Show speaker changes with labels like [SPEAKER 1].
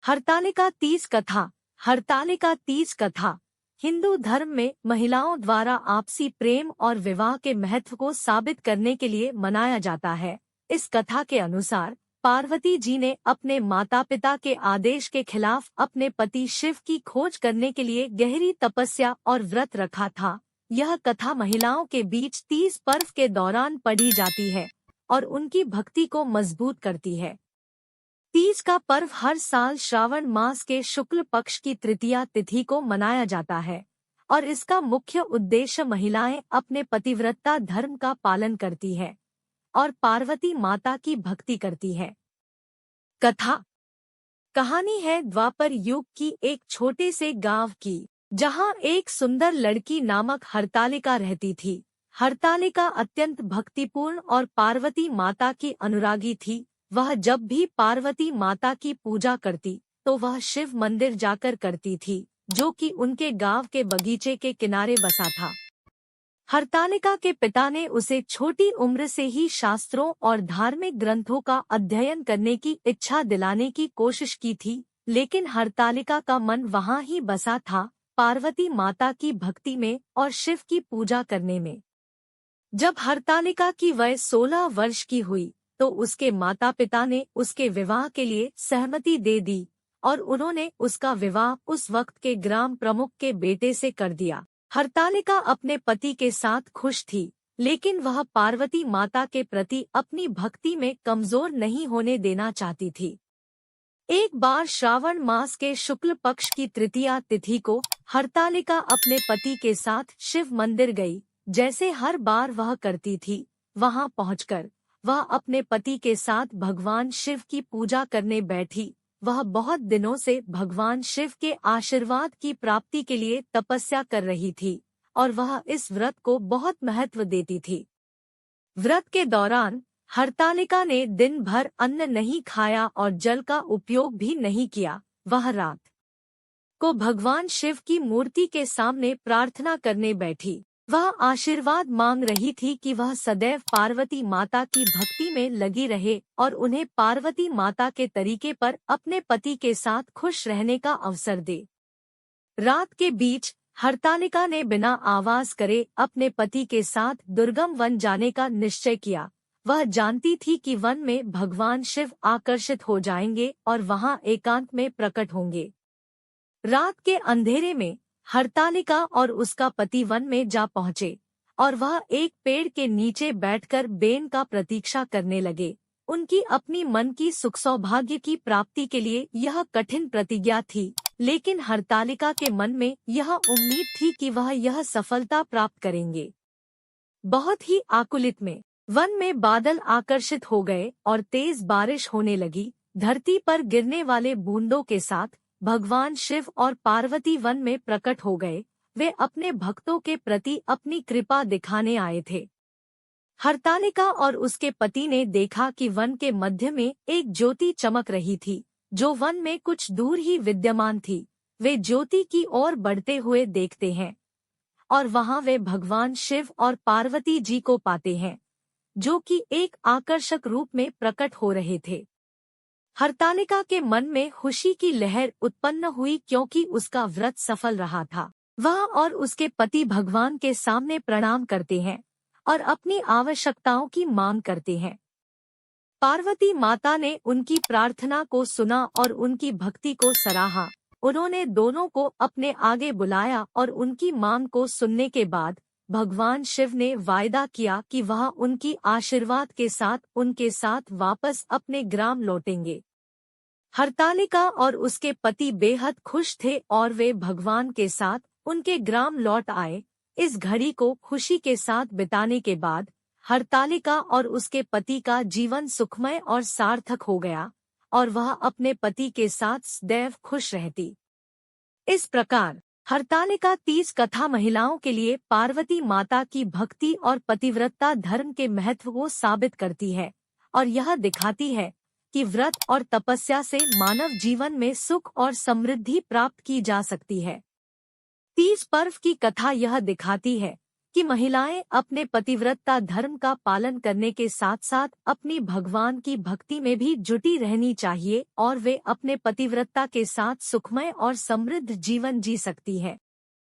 [SPEAKER 1] हरतालिका तीज कथा। हरतालिका तीज कथा हिंदू धर्म में महिलाओं द्वारा आपसी प्रेम और विवाह के महत्व को साबित करने के लिए मनाया जाता है। इस कथा के अनुसार पार्वती जी ने अपने माता पिता के आदेश के खिलाफ अपने पति शिव की खोज करने के लिए गहरी तपस्या और व्रत रखा था। यह कथा महिलाओं के बीच तीज पर्व के दौरान पढ़ी जाती है और उनकी भक्ति को मजबूत करती है। तीज का पर्व हर साल श्रावण मास के शुक्ल पक्ष की तृतीया तिथि को मनाया जाता है और इसका मुख्य उद्देश्य महिलाएं अपने पतिव्रता धर्म का पालन करती है और पार्वती माता की भक्ति करती है। कथा कहानी है द्वापर युग की एक छोटे से गांव की, जहां एक सुंदर लड़की नामक हरतालिका रहती थी। हरतालिका अत्यंत भक्तिपूर्ण और पार्वती माता की अनुरागी थी। वह जब भी पार्वती माता की पूजा करती तो वह शिव मंदिर जाकर करती थी, जो कि उनके गांव के बगीचे के किनारे बसा था। हरतालिका के पिता ने उसे छोटी उम्र से ही शास्त्रों और धार्मिक ग्रंथों का अध्ययन करने की इच्छा दिलाने की कोशिश की थी, लेकिन हरतालिका का मन वहां ही बसा था, पार्वती माता की भक्ति में और शिव की पूजा करने में। जब हरतालिका की वय 16 वर्ष की हुई तो उसके माता पिता ने उसके विवाह के लिए सहमति दे दी और उन्होंने उसका विवाह उस वक्त के ग्राम प्रमुख के बेटे से कर दिया। हरतालिका अपने पति के साथ खुश थी, लेकिन वह पार्वती माता के प्रति अपनी भक्ति में कमजोर नहीं होने देना चाहती थी। एक बार श्रावण मास के शुक्ल पक्ष की तृतीया तिथि को हरतालिका अपने पति के साथ शिव मंदिर गई। जैसे हर बार वह करती थी, वहां पहुंचकर वह अपने पति के साथ भगवान शिव की पूजा करने बैठी। वह बहुत दिनों से भगवान शिव के आशीर्वाद की प्राप्ति के लिए तपस्या कर रही थी और वह इस व्रत को बहुत महत्व देती थी। व्रत के दौरान हरतालिका ने दिन भर अन्न नहीं खाया और जल का उपयोग भी नहीं किया। वह रात को भगवान शिव की मूर्ति के सामने प्रार्थना करने बैठी। वह आशीर्वाद मांग रही थी कि वह सदैव पार्वती माता की भक्ति में लगी रहे और उन्हें पार्वती माता के तरीके पर अपने पति के साथ खुश रहने का अवसर दे। रात के बीच हरतालिका ने बिना आवाज करे अपने पति के साथ दुर्गम वन जाने का निश्चय किया। वह जानती थी कि वन में भगवान शिव आकर्षित हो जाएंगे और वहां एकांत में प्रकट होंगे। रात के अंधेरे में हरतालिका और उसका पति वन में जा पहुंचे और वह एक पेड़ के नीचे बैठकर बेन का प्रतीक्षा करने लगे। उनकी अपनी मन की सुख सौभाग्य की प्राप्ति के लिए यह कठिन प्रतिज्ञा थी, लेकिन हरतालिका के मन में यह उम्मीद थी कि वह यह सफलता प्राप्त करेंगे। बहुत ही आकुलित में वन में बादल आकर्षित हो गए और तेज बारिश होने लगी। धरती पर गिरने वाले बूंदों के साथ भगवान शिव और पार्वती वन में प्रकट हो गए। वे अपने भक्तों के प्रति अपनी कृपा दिखाने आए थे। हरतालिका और उसके पति ने देखा कि वन के मध्य में एक ज्योति चमक रही थी, जो वन में कुछ दूर ही विद्यमान थी। वे ज्योति की ओर बढ़ते हुए देखते हैं और वहां वे भगवान शिव और पार्वती जी को पाते हैं, जो कि एक आकर्षक रूप में प्रकट हो रहे थे। हरतालिका के मन में खुशी की लहर उत्पन्न हुई, क्योंकि उसका व्रत सफल रहा था। वह और उसके पति भगवान के सामने प्रणाम करते हैं और अपनी आवश्यकताओं की मांग करते हैं। पार्वती माता ने उनकी प्रार्थना को सुना और उनकी भक्ति को सराहा। उन्होंने दोनों को अपने आगे बुलाया और उनकी मांग को सुनने के बाद भगवान शिव ने वायदा किया कि वह उनकी आशीर्वाद के साथ उनके साथ वापस अपने ग्राम लौटेंगे। हरतालिका और उसके पति बेहद खुश थे और वे भगवान के साथ उनके ग्राम लौट आए। इस घड़ी को खुशी के साथ बिताने के बाद हरतालिका और उसके पति का जीवन सुखमय और सार्थक हो गया और वह अपने पति के साथ सदैव खुश रहती। इस प्रकार हरतालिका तीज कथा महिलाओं के लिए पार्वती माता की भक्ति और पतिव्रता धर्म के महत्व को साबित करती है और यह दिखाती है कि व्रत और तपस्या से मानव जीवन में सुख और समृद्धि प्राप्त की जा सकती है। तीज पर्व की कथा यह दिखाती है कि महिलाएं अपने पतिव्रता धर्म का पालन करने के साथ साथ अपनी भगवान की भक्ति में भी जुटी रहनी चाहिए और वे अपने पतिव्रता के साथ सुखमय और समृद्ध जीवन जी सकती है।